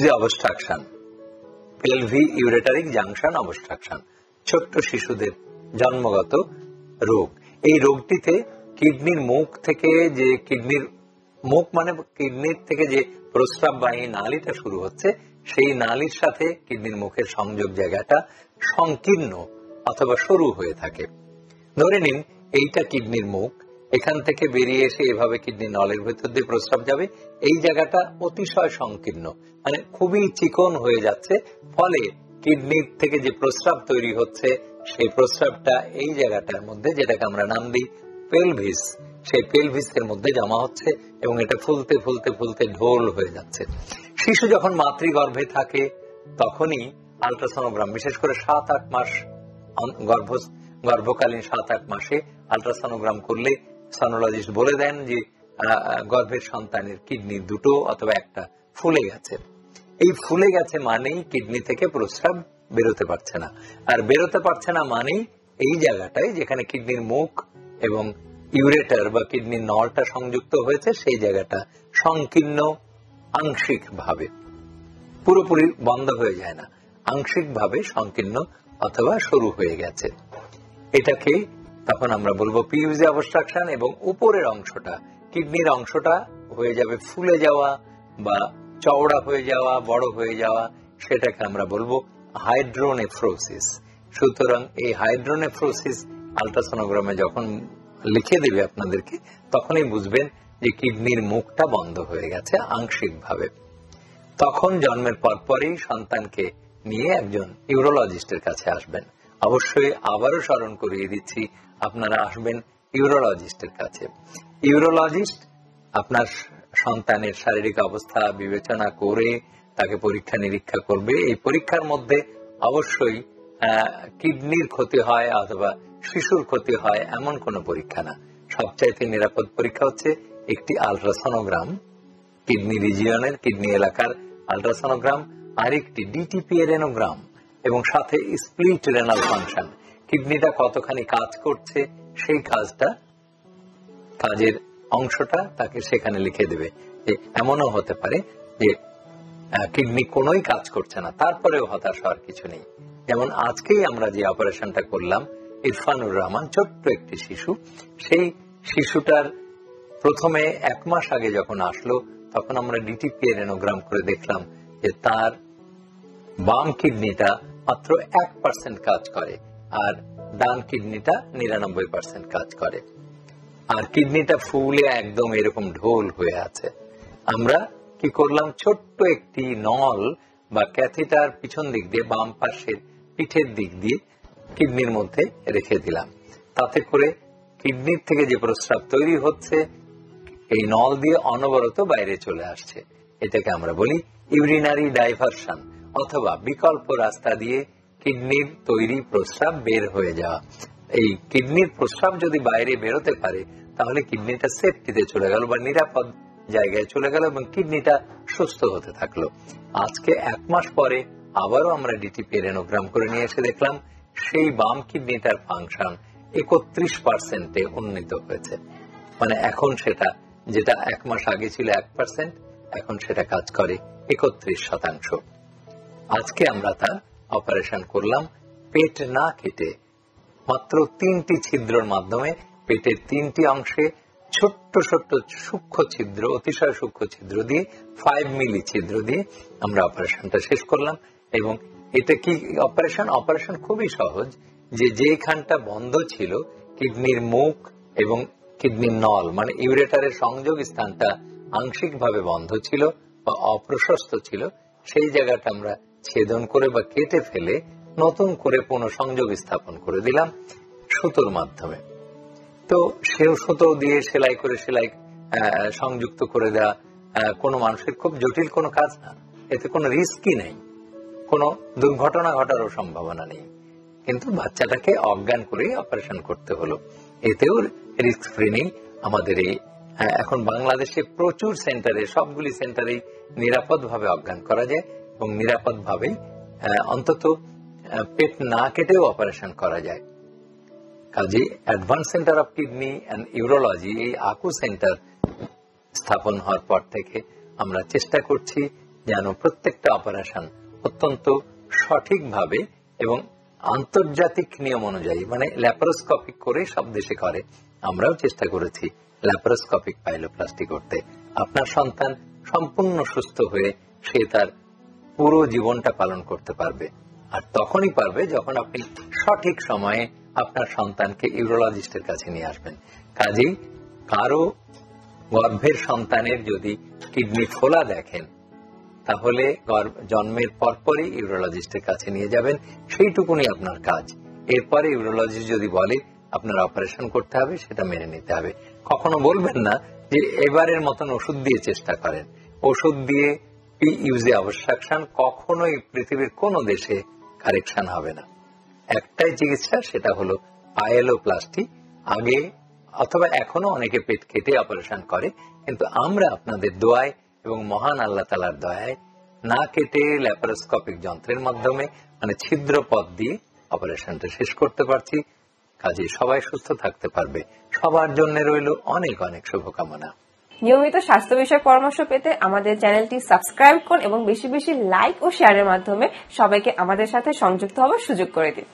পিউজি obstruction, পেলভি ইউরেটারিক junction obstruction, ছোট্ট শিশুদের জন্মগত রোগ। এই রোগটিতে কিডনির মুখ থেকে যে কিডনির থেকে যে প্রস্রাববাহী নালীটা শুরু হচ্ছে, সেই নালীর সাথে কিডনির মুখের সংযোগ জায়গাটা সংকীর্ণ অথবা সরু হয়ে থাকে। ধরে নিন এইটা কিডনির মুখ, এখান থেকে বেরিয়ে এসে এভাবে কিডনি নলের ভেতর দিয়ে প্রস্রাব যাবে। এই জায়গাটা অতিশয় সংকীর্ণ, মানে খুবই চিকন হয়ে যাচ্ছে। ফলে কিডনির থেকে যে প্রস্রাব তৈরি হচ্ছে, সেই প্রস্রাবটা এই জায়গাটার মধ্যে, যেটাকে আমরা নাম দিই পেলভিস, সেই পেলভিসের মধ্যে জমা হচ্ছে এবং এটা ফুলতে ফুলতে ফুলতে ঢোল হয়ে যাচ্ছে। শিশু যখন মাতৃগর্ভে থাকে তখনই আল্ট্রাসোনোগ্রাম, বিশেষ করে 7-8 মাস গর্ভকালীন 7-8 মাসে আল্ট্রাসোনোগ্রাম করলে সনোলজিস্ট বলে দেন যে গর্ভের সন্তানের কিডনি দুটো অথবা একটা ফুলে গেছে। এই ফুলে গেছে মানেই কিডনি থেকে প্রস্রাব বেরোতে পারছে না, আর বেরোতে পারছে না মানেই এই জায়গাটায় যেখানে কিডনির মুখ এবং ইউরেটার বা কিডনির নলটা সংযুক্ত হয়েছে, সেই জায়গাটা সংকীর্ণ আংশিক ভাবে, পুরোপুরি বন্ধ হয়ে যায় না, আংশিক ভাবে সংকীর্ণ অথবা সরু হয়ে গেছে। এটাকে তখন আমরা বলবো পিউজি অবস্ট্রাকশন। এবং উপরের অংশটা, কিডনির অংশটা হয়ে যাবে ফুলে যাওয়া বা চওড়া হয়ে যাওয়া, বড় হয়ে যাওয়া, সেটাকে আমরা বলবো হাইড্রোনেফ্রোসিস। সুতরাং এই হাইড্রোনেফ্রোসিস আল্ট্রাসোনোগ্রামে যখন লিখে দেবে আপনাদেরকে, তখনই বুঝবেন যে কিডনির মুখটা বন্ধ হয়ে গেছে আংশিকভাবে। তখন জন্মের পরপরই সন্তানকে নিয়ে একজন ইউরোলজিস্টের কাছে আসবেন। অবশ্যই আবারও স্মরণ করিয়ে দিচ্ছি, আপনারা আসবেন ইউরোলজিস্টের কাছে। ইউরোলজিস্ট আপনার সন্তানের শারীরিক অবস্থা বিবেচনা করে তাকে পরীক্ষা নিরীক্ষা করবে। এই পরীক্ষার মধ্যে অবশ্যই কিডনির ক্ষতি হয় অথবা শিশুর ক্ষতি হয় এমন কোনো পরীক্ষা না। সবচাইতে নিরাপদ পরীক্ষা হচ্ছে একটি আল্ট্রাসোনোগ্রাম, কিডনি রিজিয়নের, কিডনি এলাকার আল্ট্রাসোনোগ্রাম, আরেকটি ডিটিপিএরেনোগ্রাম, এবং সাথে স্প্লিট রেনাল ফাংশন, কিডনিটা কতখানি কাজ করছে সেই কাজের অংশটা তাকে সেখানে লিখে দেবে। যে এমনও হতে পারে যে কিডনি কোনোই কাজ করছে না, তারপরেও হতাশ হওয়ার কিছু নেই। যেমন আজকেই আমরা যে অপারেশনটা করলাম, ইরফানুর রহমান, ছোট্ট একটি শিশু, সেই শিশুটার প্রথমে 1 মাস আগে যখন আসলো, তখন আমরা ডিটিপিএরেনোগ্রাম করে দেখলাম যে তার বাম কিডনিটা মাত্র 1% কাজ করে আর ডান কিডনিটা 99% কাজ করে, আর কিডনিটা ফুলে একদম এরকম ঢোল হয়ে আছে। আমরা কি করলাম, ছোট্ট একটি নল বা ক্যাথেটার পিছন দিক দিয়ে, বাম পাশের পিঠের দিক দিয়ে কিডনির মধ্যে রেখে দিলাম। তাতে করে কিডনির থেকে যে প্রস্রাব তৈরি হচ্ছে, এই নল দিয়ে অনবরত বাইরে চলে আসছে। এটাকে আমরা বলি ইউরিনারি ডাইভারশন, অথবা বিকল্প রাস্তা দিয়ে কিডনির তৈরি প্রস্রাব বের হয়ে যাওয়া। এই কিডনির প্রস্রাব যদি বাইরে বেরোতে পারে, তাহলে কিডনিটা সেফটিতে চলে গেল বা নিরাপদ জায়গায় চলে গেল এবং কিডনিটা সুস্থ হতে থাকলো। আজকে 1 মাস পরে আবারও আমরা ডিটিপিএরেনোগ্রাম করে নিয়ে এসে দেখলাম সেই বাম কিডনিটার ফাংশন 31%-এ উন্নীত হয়েছে। মানে এখন সেটা, যেটা 1 মাস আগে ছিল 1%, এখন সেটা কাজ করে 31%। আজকে আমরা তার অপারেশন করলাম পেট না কেটে, মাত্র 3টি ছিদ্রের মাধ্যমে পেটের 3টি অংশে ছোট্ট ছোট্ট সূক্ষ্ম ছিদ্র, অতিশয় সূক্ষ্ম ছিদ্র দিয়ে, 5 মিলি ছিদ্র দিয়ে আমরা অপারেশনটা শেষ করলাম। এবং এটা কি অপারেশন খুবই সহজ। যেখানটা বন্ধ ছিল, কিডনির মুখ এবং কিডনির নল মানে ইউরেটারের সংযোগ স্থানটা আংশিকভাবে বন্ধ ছিল বা অপ্রশস্ত ছিল, সেই জায়গাটা আমরা ছেদন করে বা কেটে ফেলে নতুন করে পুনঃসংযোগ স্থাপন করে দিলাম সুতোর মাধ্যমে। তো সেও সুতো দিয়ে সেলাই সংযুক্ত করে দেওয়া কোনো মানুষের খুব জটিল কোনো কাজ না, এতে কোনো রিস্কই নেই, কোনো দুর্ঘটনা ঘটারও সম্ভাবনা নেই। কিন্তু বাচ্চাটাকে অজ্ঞান করেই অপারেশন করতে হলো, এতেও রিস্ক ফ্রি নেই। আমাদের এই এখন বাংলাদেশে প্রচুর সেন্টারে, সবগুলি সেন্টারেই নিরাপদভাবে অজ্ঞান করা যায় এবং নিরাপদভাবেই অন্তত পেট না কেটেও অপারেশন করা যায়। কাজে advance centre of kidney and urology, এই আকু সেন্টার স্থাপন হওয়ার পর থেকে আমরা চেষ্টা করছি যেন প্রত্যেকটা অপারেশন অত্যন্ত সঠিকভাবে এবং আন্তর্জাতিক নিয়ম অনুযায়ী, মানে ল্যাপারোস্কোপিক করে সব দেশে করে, আমরাও চেষ্টা করেছি ল্যাপারোস্কোপিক পাইলোপ্লাস্টি করতে। আপনার সন্তান সম্পূর্ণ সুস্থ হয়ে সে তার পুরো জীবনটা পালন করতে পারবে। আর তখনই পারবে যখন আপনি সঠিক সময়ে আপনার সন্তানকে ইউরোলজিস্টের কাছে নিয়ে আসবেন। কাজেই কারো গর্ভের সন্তানের যদি কিডনি ফোলা দেখেন, তাহলে জন্মের পরপরই ইউরোলজিস্টের কাছে নিয়ে যাবেন, সেইটুকুনি আপনার কাজ। এরপরে ইউরোলজিস্ট যদি বলে আপনার অপারেশন করতে হবে, সেটা মেনে নিতে হবে। কখনো বলবেন না যে এবারের মতন ওষুধ দিয়ে চেষ্টা করেন। ওষুধ দিয়ে ইউজে অবস্ট্রাকশন কখনোই পৃথিবীর কোন দেশে কারেকশন হবে না। একটাই চিকিৎসা, সেটা হলো পাইলোপ্লাস্টি। আগে অথবা এখনো অনেকে পেট কেটে অপারেশন করে, কিন্তু আমরা আপনাদের দোয়ায় এবং মহান আল্লাহ তাআলার দয়ায় না কেটে ল্যাপারোস্কোপিক যন্ত্রের মাধ্যমে, মানে ছিদ্র পথ দিয়ে অপারেশনটা শেষ করতে পারছি। কাজে সবাই সুস্থ থাকতে পারবে। সবার জন্য রইল অনেক অনেক শুভকামনা। নিয়মিত স্বাস্থ্য বিষয়ক পরামর্শ পেতে আমাদের চ্যানেলটি সাবস্ক্রাইব করুন এবং বেশি বেশি লাইক ও শেয়ারের মাধ্যমে সবাইকে আমাদের সাথে সংযুক্ত হওয়ার সুযোগ করে দিন।